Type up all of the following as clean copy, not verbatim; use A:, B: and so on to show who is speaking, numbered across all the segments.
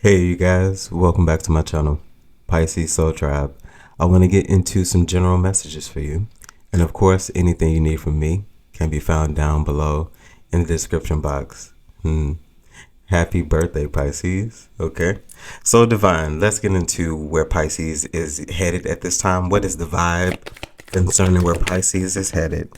A: Hey you guys, welcome back to my channel, Pisces Soul Tribe. I want to get into some general messages for you. And of course, anything you need from me can be found down below in the description box. Happy birthday, Pisces. Okay. So Divine, let's get into where Pisces is headed at this time. What is the vibe concerning where Pisces is headed?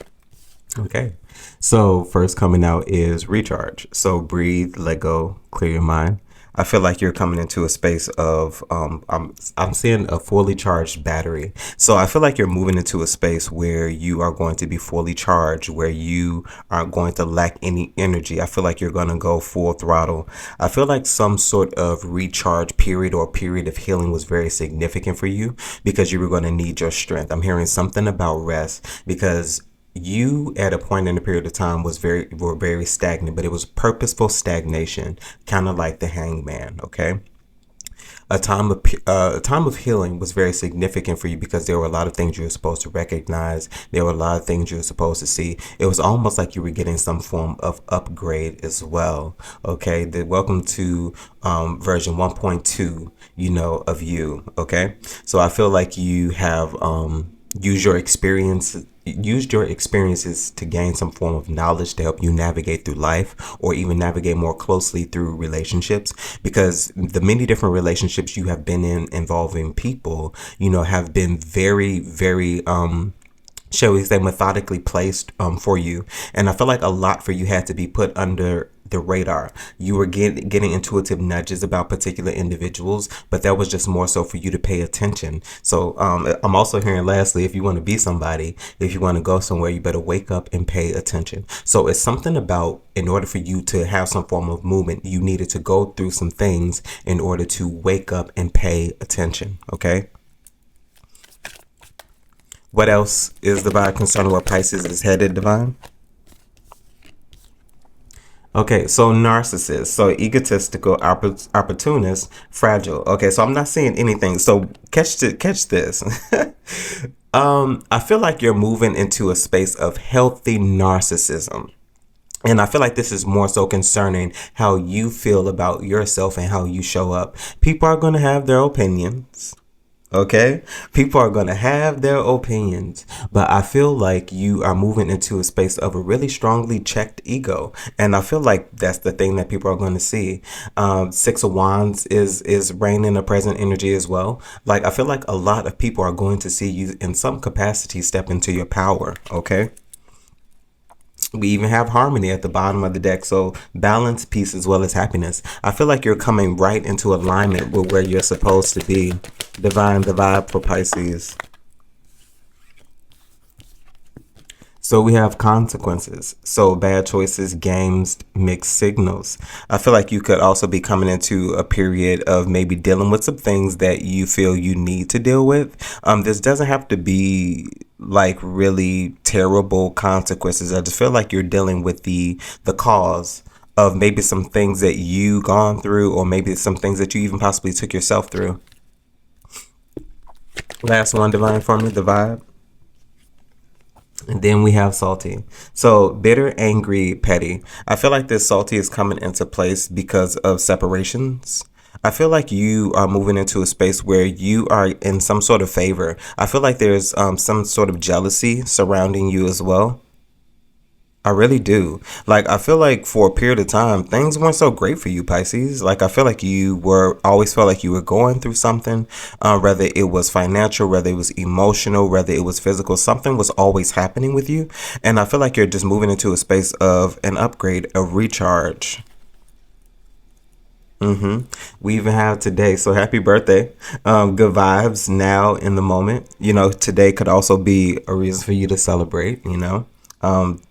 A: Okay. So first coming out is recharge. So breathe, let go, clear your mind. I feel like you're coming into a space of I'm seeing a fully charged battery. So I feel like you're moving into a space where you are going to be fully charged, where you aren't going to lack any energy. I feel like you're going to go full throttle. I feel like some sort of recharge period or period of healing was very significant for you because you were going to need your strength. I'm hearing something about rest because you at a point in the period of time were very stagnant, but it was purposeful stagnation, kind of like the hangman. Okay, a time of healing was very significant for you because there were a lot of things you were supposed to recognize. There were a lot of things you were supposed to see. It was almost like you were getting some form of upgrade as well. Okay, welcome to version 1.2, of you. Okay, so I feel like you have used your experiences to gain some form of knowledge to help you navigate through life or even navigate more closely through relationships, because the many different relationships you have been in involving people, have been very, very shall we say, methodically placed for you. And I feel like a lot for you had to be put under the radar. You were getting intuitive nudges about particular individuals, but that was just more so for you to pay attention. So I'm also hearing, lastly, if you want to be somebody, if you want to go somewhere, you better wake up and pay attention. So it's something about, in order for you to have some form of movement, you needed to go through some things in order to wake up and pay attention. Okay. What else is the vibe concerning where Pisces is headed, Divine? Okay, so narcissist, so egotistical, opportunist, fragile. Okay, so I'm not seeing anything. So catch this. I feel like you're moving into a space of healthy narcissism. And I feel like this is more so concerning how you feel about yourself and how you show up. People are going to have their opinions. Okay, people are going to have their opinions, but I feel like you are moving into a space of a really strongly checked ego, and I feel like that's the thing that people are going to see. Six of Wands is reigning a present energy as well. Like, I feel like a lot of people are going to see you in some capacity step into your power. Okay. We even have harmony at the bottom of the deck. So balance, peace, as well as happiness. I feel like you're coming right into alignment with where you're supposed to be. Divine, the vibe for Pisces. So we have consequences. So bad choices, games, mixed signals. I feel like you could also be coming into a period of maybe dealing with some things that you feel you need to deal with. This doesn't have to be like really terrible consequences. I just feel like you're dealing with the cause of maybe some things that you gone through, or maybe some things that you even possibly took yourself through. Last one, Divine, for me, the vibe. And then we have salty. So bitter, angry, petty. I feel like this salty is coming into place because of separations. I feel like you are moving into a space where you are in some sort of favor. I feel like there's some sort of jealousy surrounding you as well. I really do. Like, I feel like for a period of time, things weren't so great for you, Pisces. Like, I feel like you were always felt like you were going through something, whether it was financial, whether it was emotional, whether it was physical, something was always happening with you. And I feel like you're just moving into a space of an upgrade, a recharge. We even have today. So happy birthday. Good vibes now in the moment. Today could also be a reason for you to celebrate.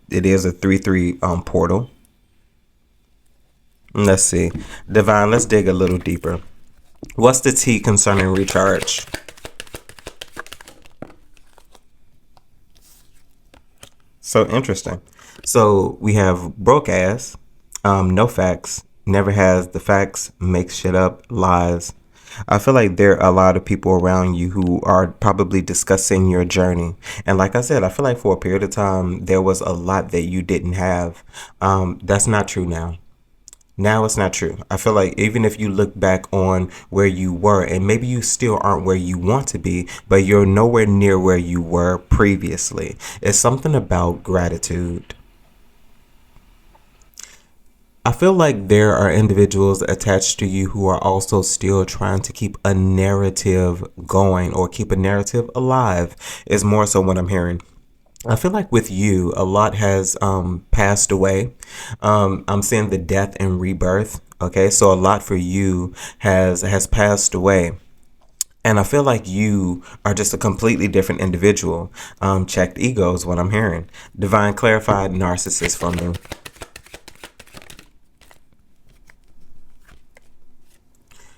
A: It is a 3/3 portal. Let's see. Divine, let's dig a little deeper. What's the tea concerning recharge? So interesting. So we have broke ass, no facts, never has the facts, makes shit up, lies. I feel like there are a lot of people around you who are probably discussing your journey. And like I said, I feel like for a period of time, there was a lot that you didn't have. That's not true now. Now it's not true. I feel like even if you look back on where you were, and maybe you still aren't where you want to be, but you're nowhere near where you were previously. It's something about gratitude. I feel like there are individuals attached to you who are also still trying to keep a narrative going or keep a narrative alive, is more so what I'm hearing. I feel like with you, a lot has passed away. I'm seeing the death and rebirth. Okay, so a lot for you has passed away. And I feel like you are just a completely different individual. Checked ego is what I'm hearing. Divine clarified narcissist from me.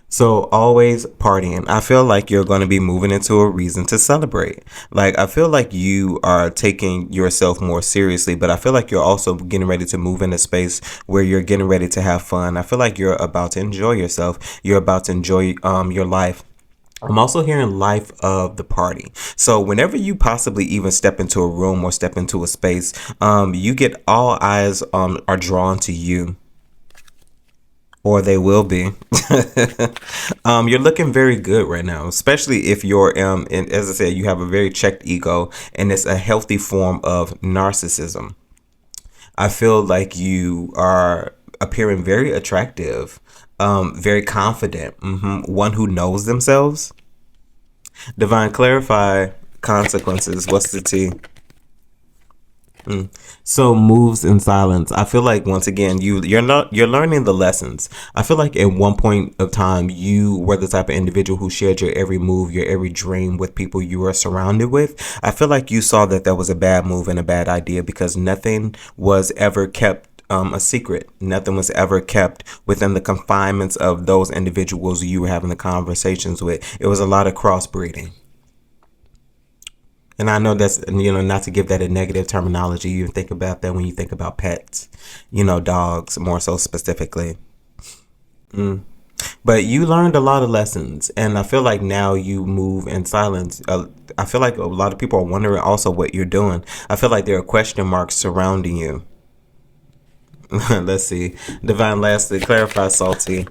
A: So always partying. I feel like you're going to be moving into a reason to celebrate. Like, I feel like you are taking yourself more seriously, but I feel like you're also getting ready to move in a space where you're getting ready to have fun. I feel like you're about to enjoy yourself. You're about to enjoy your life. I'm also hearing life of the party. So whenever you possibly even step into a room or step into a space, you get all eyes are drawn to you, or they will be. You're looking very good right now, especially if you're and as I said, you have a very checked ego, and it's a healthy form of narcissism. I feel like you are appearing very attractive, very confident, one who knows themselves. Divine clarify consequences. What's the T? So moves in silence. I feel like once again you're learning the lessons. I feel like at one point of time you were the type of individual who shared your every move, your every dream with people you were surrounded with. I feel like you saw that was a bad move and a bad idea because nothing was ever kept a secret. Nothing was ever kept within the confinements of those individuals you were having the conversations with. It was a lot of crossbreeding. And I know that's, not to give that a negative terminology. You think about that when you think about pets, dogs more so specifically. But you learned a lot of lessons. And I feel like now you move in silence. I feel like a lot of people are wondering also what you're doing. I feel like there are question marks surrounding you. Let's see. Divine lastly, clarify salty.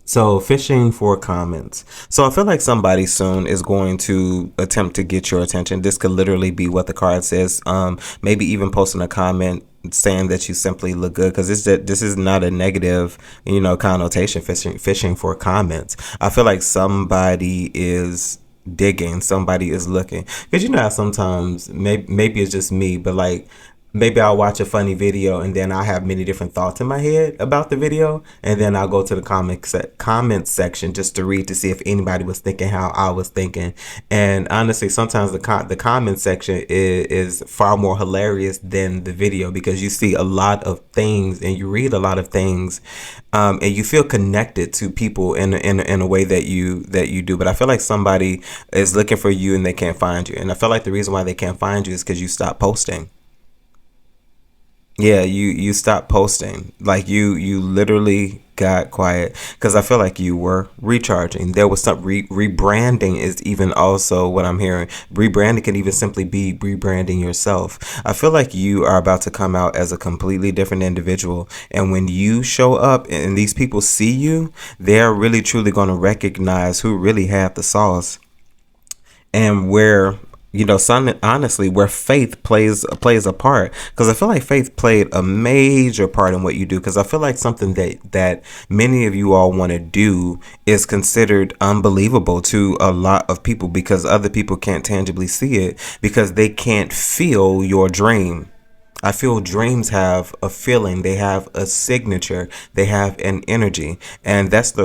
A: So fishing for comments. So I feel like somebody soon is going to attempt to get your attention. This could literally be what the card says. Maybe even posting a comment saying that you simply look good, because this is not a negative, connotation. Fishing for comments. I feel like somebody is digging, somebody is looking, because how sometimes maybe it's just me, but like maybe I'll watch a funny video and then I have many different thoughts in my head about the video, and then I'll go to the comment section just to read to see if anybody was thinking how I was thinking. And honestly, sometimes the comment section is far more hilarious than the video, because you see a lot of things and you read a lot of things, and you feel connected to people in a way that you do. But I feel like somebody is looking for you and they can't find you, and I feel like the reason why they can't find you is because you stopped posting. Yeah, you stopped posting. Like you literally got quiet, because I feel like you were recharging. There was some rebranding is even also what I'm hearing. Rebranding can even simply be rebranding yourself. I feel like you are about to come out as a completely different individual, and when you show up and these people see you, they're really truly going to recognize who really had the sauce, and where honestly, where faith plays a part. Because I feel like faith played a major part in what you do, because I feel like something that many of you all want to do is considered unbelievable to a lot of people, because other people can't tangibly see it, because they can't feel your dream. I feel dreams have a feeling, they have a signature, they have an energy, and that's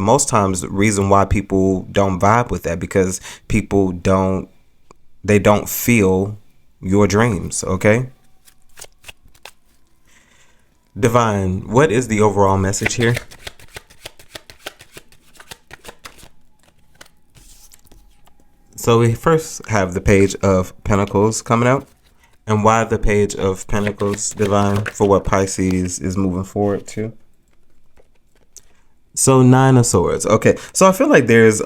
A: most times the reason why people don't vibe with that, because people don't feel your dreams. Okay, Divine, what is the overall message here? So we first have the Page of Pentacles coming out. And why the Page of Pentacles, Divine, for what Pisces is moving forward to? So Nine of Swords. Okay, so I feel like there's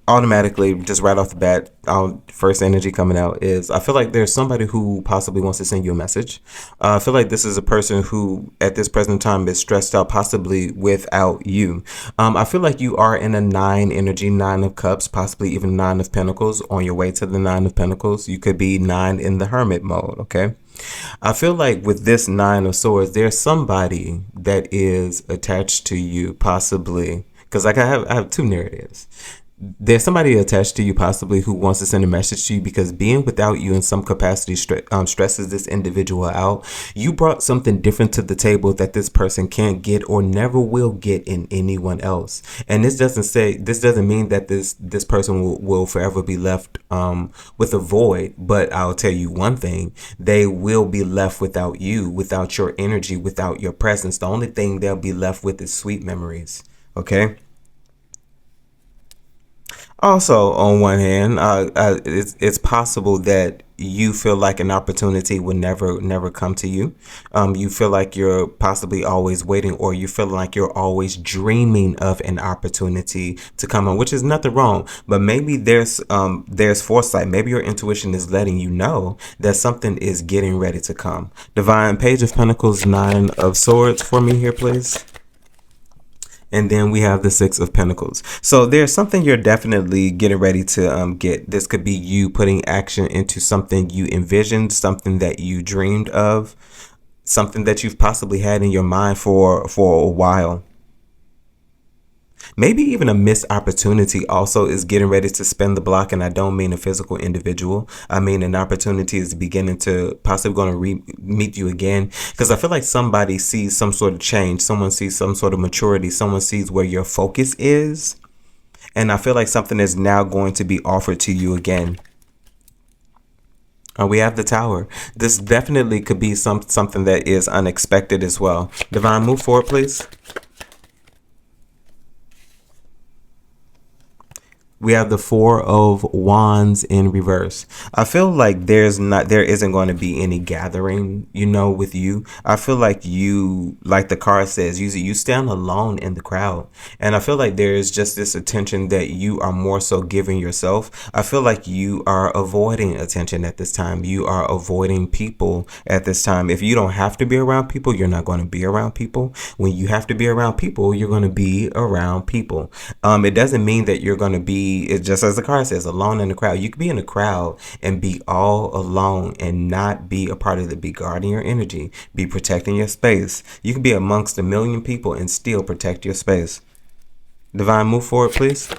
A: automatically, just right off the bat, our first energy coming out is I feel like there's somebody who possibly wants to send you a message. I feel like this is a person who at this present time is stressed out, possibly without you. I feel like you are in a 9 energy, 9 of cups, possibly even 9 of pentacles on your way to the 9 of pentacles. You could be 9 in the hermit mode. Okay. I feel like with this 9 of swords, there's somebody that is attached to you, possibly, because like I have 2 narratives. There's somebody attached to you possibly who wants to send a message to you because being without you in some capacity stresses this individual out. You brought something different to the table that this person can't get or never will get in anyone else. And this doesn't mean that this person will forever be left with a void. But I'll tell you one thing, they will be left without you, without your energy, without your presence. The only thing they'll be left with is sweet memories. Okay. Also, on one hand, it's possible that you feel like an opportunity will never come to you. You feel like you're possibly always waiting, or you feel like you're always dreaming of an opportunity to come on, which is nothing wrong. But maybe there's foresight. Maybe your intuition is letting you know that something is getting ready to come. Divine, Page of Pentacles, 9 of Swords for me here, please. And then we have the 6 of Pentacles. So there's something you're definitely getting ready to get. This could be you putting action into something you envisioned, something that you dreamed of, something that you've possibly had in your mind for a while. Maybe even a missed opportunity also is getting ready to spin the block. And I don't mean a physical individual. I mean an opportunity is beginning to possibly going to meet you again. Because I feel like somebody sees some sort of change. Someone sees some sort of maturity. Someone sees where your focus is. And I feel like something is now going to be offered to you again. We have the Tower. This definitely could be something that is unexpected as well. Divine, move forward, please. We have the 4 of Wands in reverse. I feel like there isn't going to be any gathering, with you. I feel like you, like the card says, you stand alone in the crowd. And I feel like there is just this attention that you are more so giving yourself. I feel like you are avoiding attention at this time. You are avoiding people at this time. If you don't have to be around people, you're not going to be around people. When you have to be around people, you're going to be around people. It doesn't mean that you're going to be, it's just as the card says, alone in the crowd. You could be in a crowd and be all alone and not be a part of it. Be guarding your energy, be protecting your space. You can be amongst a million people and still protect your space. Divine, move forward, please.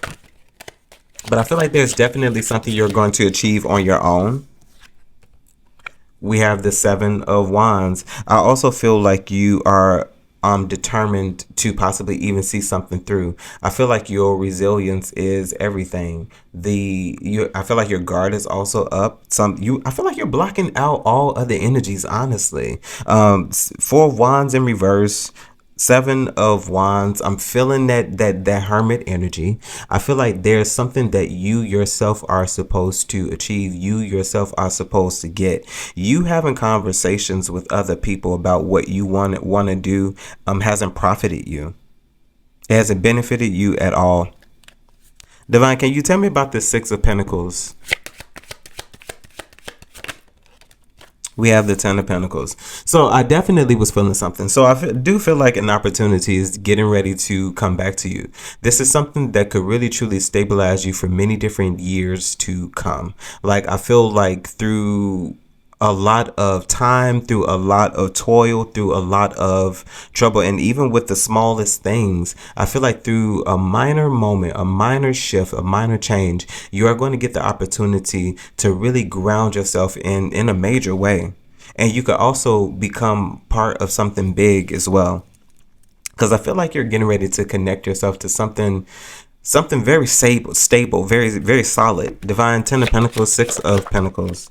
A: But I feel like there's definitely something you're going to achieve on your own. We have the 7 of Wands. I also feel like you are determined to possibly even see something through. I feel like your resilience is everything. I feel like your guard is also up. I feel like you're blocking out all other energies, honestly. 4 of Wands in reverse. 7 of Wands. I'm feeling that hermit energy. I feel like there's something that you yourself are supposed to achieve. You yourself are supposed to get. You having conversations with other people about what you want to do hasn't profited you. It hasn't benefited you at all. Divine, can you tell me about the 6 of Pentacles? We have the 10 of Pentacles. So I definitely was feeling something. So I do feel like an opportunity is getting ready to come back to you. This is something that could really truly stabilize you for many different years to come. Like I feel like through a lot of time, through a lot of toil, through a lot of trouble, and even with the smallest things, I feel like through a minor moment, a minor shift, a minor change, you are going to get the opportunity to really ground yourself in a major way. And you could also become part of something big as well. Because I feel like you're getting ready to connect yourself to something very stable, very, very solid. Divine, 10 of Pentacles, 6 of Pentacles.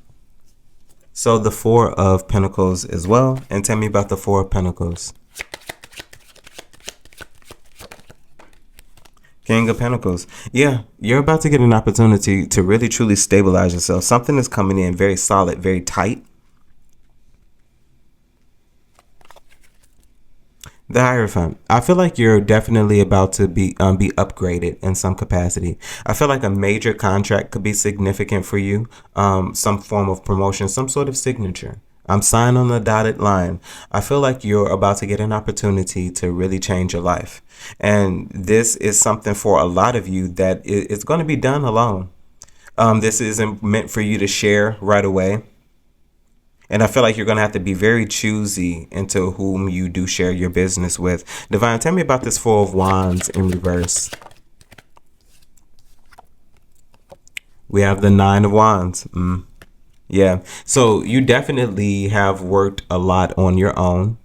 A: So the 4 of Pentacles as well. And tell me about the 4 of Pentacles. King of Pentacles. Yeah, you're about to get an opportunity to really truly stabilize yourself. Something is coming in very solid, very tight. The Hierophant. I feel like you're definitely about to be upgraded in some capacity. I feel like a major contract could be significant for you. Some form of promotion, some sort of signature. I'm signed on the dotted line. I feel like you're about to get an opportunity to really change your life. And this is something for a lot of you that it's going to be done alone. This isn't meant for you to share right away. And I feel like you're going to have to be very choosy into whom you do share your business with. Divine, tell me about this Four of Wands in reverse. We have the Nine of Wands. Yeah. So you definitely have worked a lot on your own.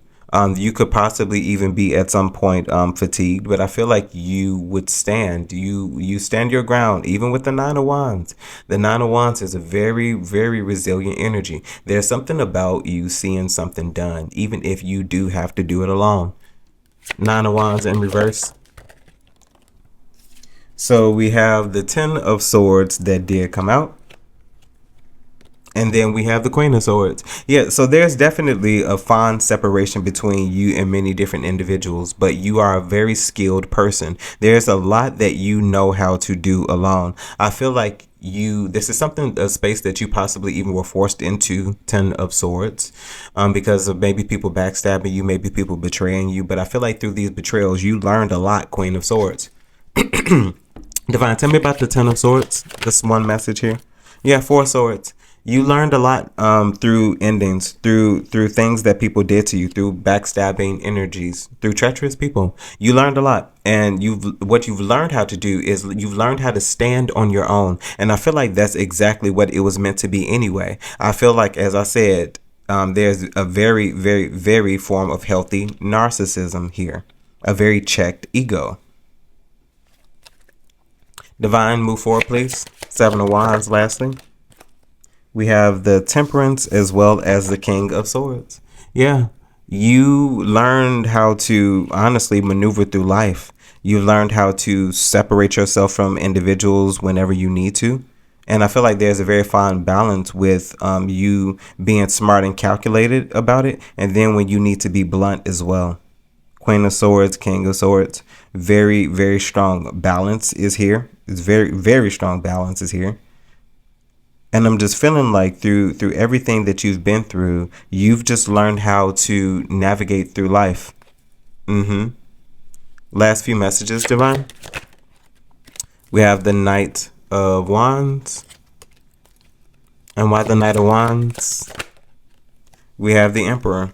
A: You could possibly even be at some point fatigued, but I feel like you would stand. You stand your ground, even with the Nine of Wands. The Nine of Wands is a very, very resilient energy. There's something about you seeing something done, even if you do have to do it alone. Nine of Wands in reverse. So we have the Ten of Swords that did come out. And then we have the Queen of Swords. Yeah, so there's definitely a fine separation between you and many different individuals, but you are a very skilled person. There's a lot that you know how to do alone. I feel like this is something, a space that you possibly even were forced into, Ten of Swords, because of maybe people backstabbing you, maybe people betraying you. But I feel like through these betrayals, you learned a lot, Queen of Swords. Divine, tell me about the Ten of Swords. Just one message here. Yeah, Four of Swords. You learned a lot through endings, through things that people did to you, through backstabbing energies, through treacherous people. You learned a lot, and what you've learned how to do is you've learned how to stand on your own. And I feel like that's exactly what it was meant to be anyway. I feel like, as I said, there's a very, very, very form of healthy narcissism here, a very checked ego. Divine, move forward, please. Seven of Wands, lastly. We have the Temperance as well as the King of Swords. Yeah, you learned how to honestly maneuver through life. You learned how to separate yourself from individuals whenever you need to. And I feel like there's a very fine balance with you being smart and calculated about it. And then when you need to be blunt as well. Queen of Swords, King of Swords. Very, very strong balance is here. It's very, very strong balance is here. And I'm just feeling like through everything that you've been through, you've just learned how to navigate through life. Last few messages, Divine. We have the Knight of Wands. And why the Knight of Wands? We have the Emperor.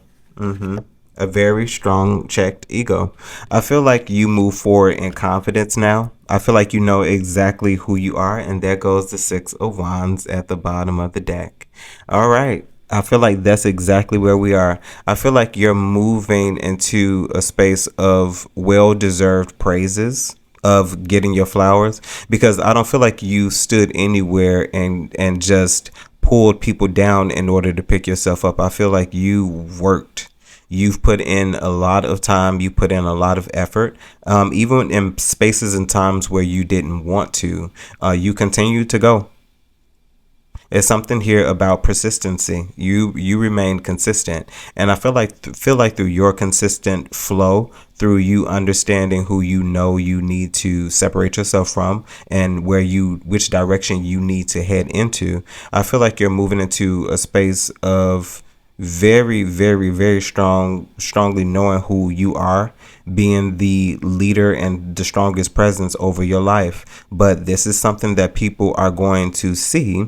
A: A very strong checked ego. I feel like you move forward in confidence now. I feel like you know exactly who you are, and there goes the Six of Wands at the bottom of the deck. All right. I feel like that's exactly where we are. I feel like you're moving into a space of well-deserved praises, of getting your flowers, because I don't feel like you stood anywhere and just pulled people down in order to pick yourself up. I feel like you worked. You've put in a lot of time. You put in a lot of effort, even in spaces and times where you didn't want to. You continue to go. It's something here about persistency. You remain consistent, and I feel like through your consistent flow, through you understanding who you know you need to separate yourself from, and which direction you need to head into. I feel like you're moving into a space of very, very, very strongly knowing who you are, being the leader and the strongest presence over your life. But this is something that people are going to see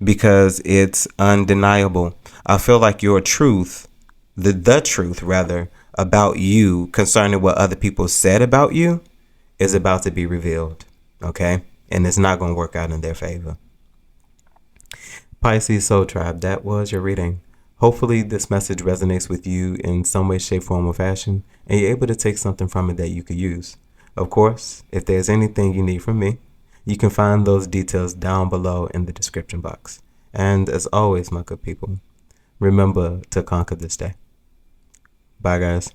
A: because it's undeniable. I feel like your truth, the truth rather, about you concerning what other people said about you is about to be revealed. Okay? And it's not going to work out in their favor. Pisces Soul Tribe, that was your reading. Hopefully this message resonates with you in some way, shape, form, or fashion, and you're able to take something from it that you could use. Of course, if there's anything you need from me, you can find those details down below in the description box. And as always, my good people, remember to conquer this day. Bye, guys.